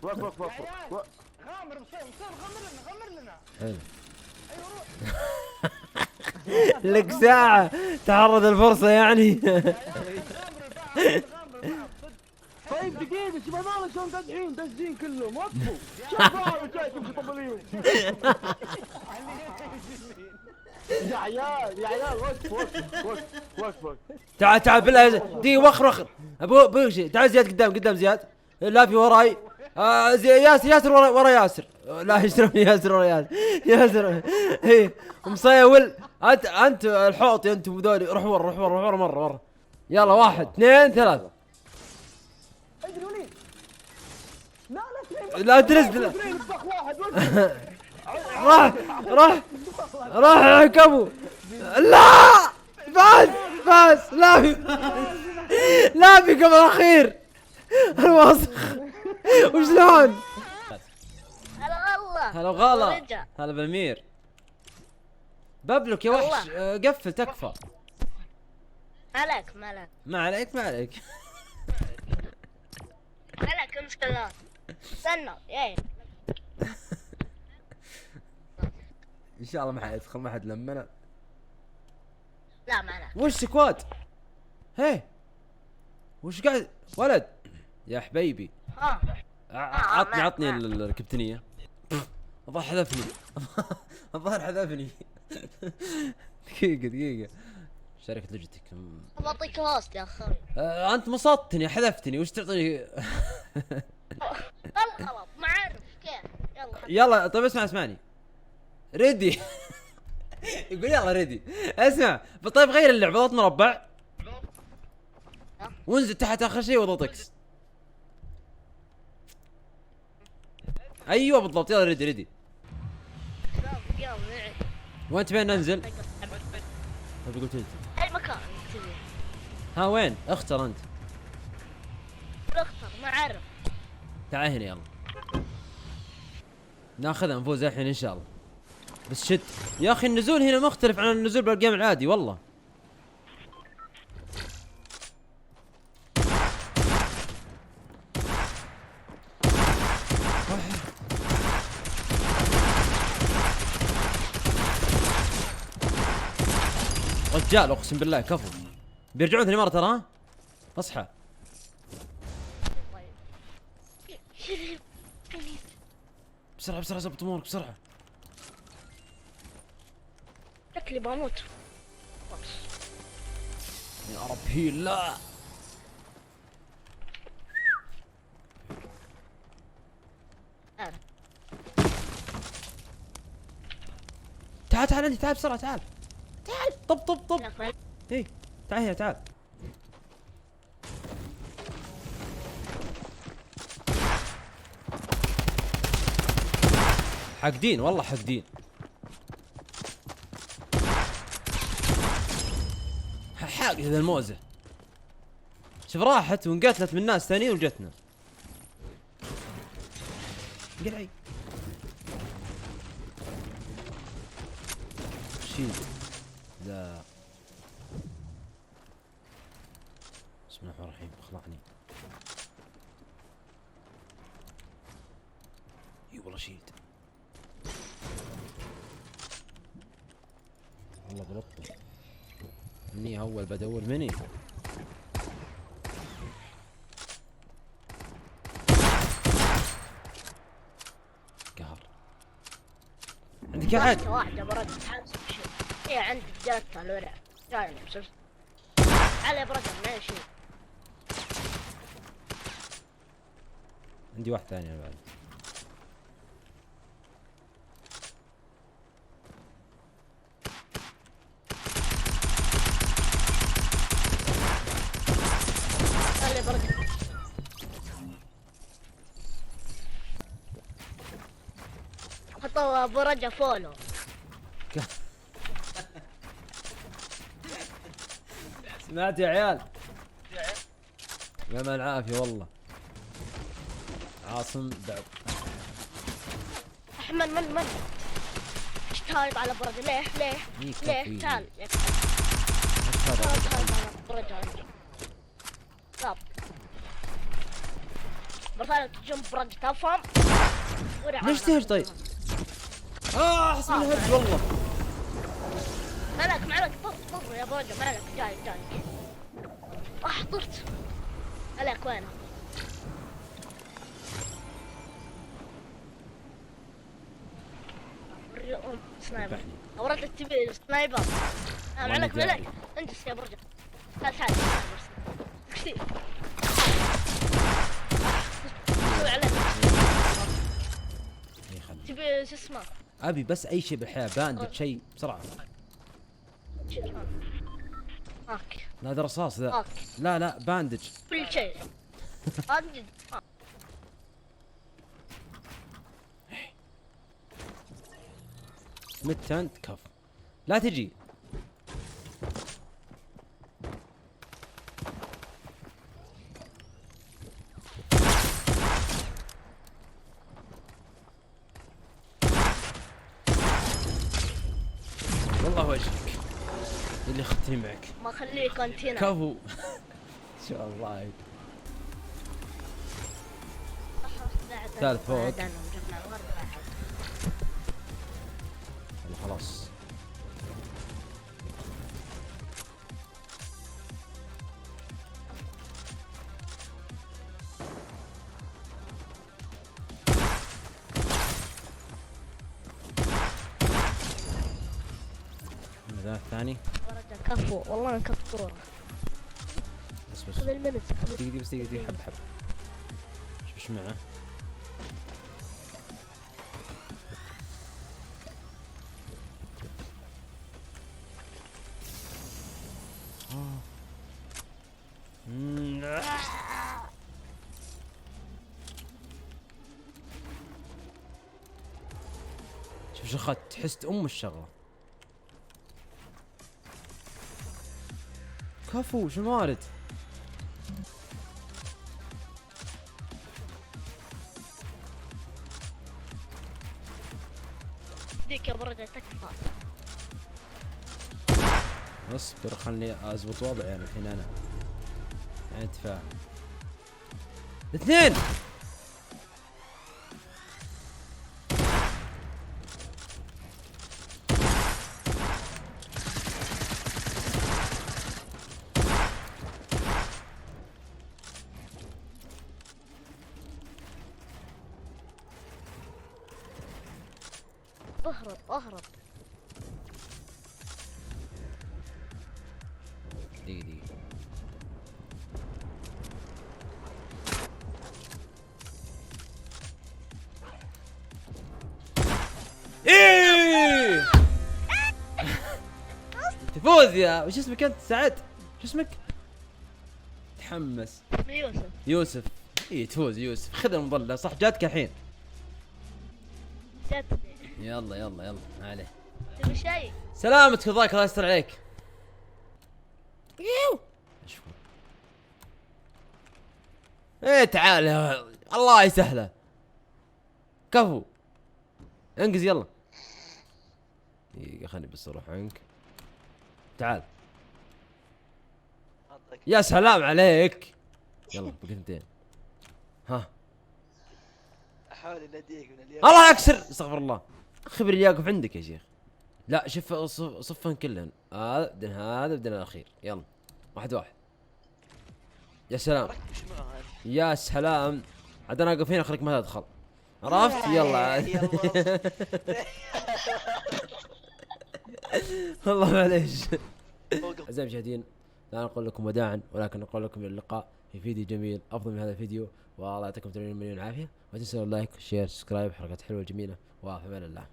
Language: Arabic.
وقف وقف يا عيال وقف. غامر مصير غمر لنا حلو. ايوه روح. لك ساعة تعرض الفرصة يعني. يا عيال غامر البعض صدق. طيب دقيقة شوف هذول شلون دازين دازين كلهم وقفوا. شباب جاي تمشي طبليهم. يا عيال يا عيال وقف وقف وقف وقف وقف. تعال بالله دي وخر. ابو شيء تعال زياد قدام زياد. لا في وراي. ياسر ورا ياسر. لا يشرب ياسر ورا ياسر. ايه مصيول. انت الحوط انتم ذولي. روح ورا مرة. يلا 1 2 3. اجري وليد. لا لا تنزل. اطبخ واحد راح يحكموا. لا فاز لا في قبل الاخير. الوسخ وشلون؟ هلا غلا. هلا بالمير. ببلك يا وحش. قفل تكفى. مالك ما عليك. مالك مشكلة. استنى ايه ان شاء الله ما حيدخل ما حد لمنا. لا مالك. وش سكواد؟ هي وش قاعد ولد يا حبيبي؟ عطني الكابتنية. الظاهر حذفني. دقيقة شركة لوجيتك. بعطيك هوست يا اخوي. انت مصطني حذفتني وش تعطيني؟ غلط ما اعرف كيف. يلا طيب اسمعني ريدي. يقول يلا ريدي. اسمع طيب غير اللعبة ضغط مربع وانزل تحت اخر شيء وضغط اكس. ايوه بالضبط. يلا ريدي. وين تبين ننزل؟ طيب قلت انت اي مكان تبي. ها وين؟ اختر انت. اختر ما اعرف. تعال هنا يلا ناخذها نفوز الحين ان شاء الله. بس شد يا اخي النزول هنا مختلف عن النزول بالجيم العادي والله. رجال اقسم بالله كفو. بيرجعون ثاني مرة ترى. ها اصحى بسرعة زبط امورك بسرعة. شكلي بموت. يا ربي لا. تعال انت تعال بسرعة تعال طب. ايه تعال هنا تعال. حاقدين والله حاقدين. حاق هذا الموزة. شوف راحت وانقتلت من ناس ثانيين وجتنا. قلعي شيل لا. بسم الله الرحمن الرحيم. اخلعني اي والله شيد. والله بلطه مني اول بدور مني. قهر عندك احد؟ واحدة برد حاسب شيء. ايه عندي جاتها الورع. تعال تعال يا برد ما شيء. عندي واحد ثاني انا بعد. تعال يا برد. حطوا ابو رجا فولو. سمعت يا عيال؟ يا ما العافية والله. عاصم دعو. احمد من اشتهرت على برد. ليه تعال تعال على برد. طب مرة تجنب برج تفهم. ليش تهج طيب؟ احس من الهج والله. مالك طر يا برجة، مالك جاي. طرت. مالك وينه؟ سنايبر. اوردك تبي سنايبر. مالك انجز يا برجة. تعال كثير. سوي عليك. تبي شو اسمه؟ ابي بس اي شيء بالحياه، باندج شيء بسرعه. هاك. لا هذا رصاص ذا. هاك. لا باندج. كل شيء. باندج. متى انت كف؟ لا تجي. والله وجهك اللي اختي معك. ما خليك انت هنا. كفو. ان شاء الله. ثالث فوق. خلاص. ذا الثاني. كفو والله كفو. بس خذ المنت. دقيقة حب. شوف ايش معه. شوف شو اخذت، تحس الشغله. كفو شو الموارد. ديك يا برجة تكفى. اصبر خلني اضبط وضعي يعني الحين انا. يعني دفاع. اثنين. اهرب. دقيقة. ايه تفوز يا وش اسمك انت؟ سعد. شو اسمك؟ تحمس. يوسف. ايه تفوز يوسف. خذ المظلة صح جاتك الحين. يلا ما عليه. تبي شيء؟ سلامتك الله يستر عليك. ايه تعال يا الله يسهله. كفو انقز يلا. دقيقة خلني بس اروح عنك. تعال. يا سلام عليك. يلا بقيت 200. ها احاول اناديك من اليوم. الله يكسر. استغفر الله. خبر اللي يقف عندك يا شيخ. لا شوف صفن كلهن. هذا بدل هذا بدل الاخير. يلا واحد. يا سلام. يا سلام. عاد انا اقف هنا اخليك ما تدخل. عرفت؟ يلا. والله معليش. اعزائي المشاهدين لا نقول لكم وداعا ولكن نقول لكم الى اللقاء في فيديو جميل افضل من هذا الفيديو، والله يعطيكم 80 مليون عافيه، ولا تنسوا اللايك والشير والسبسكرايب، حركات حلوه جميله، وفي امان الله.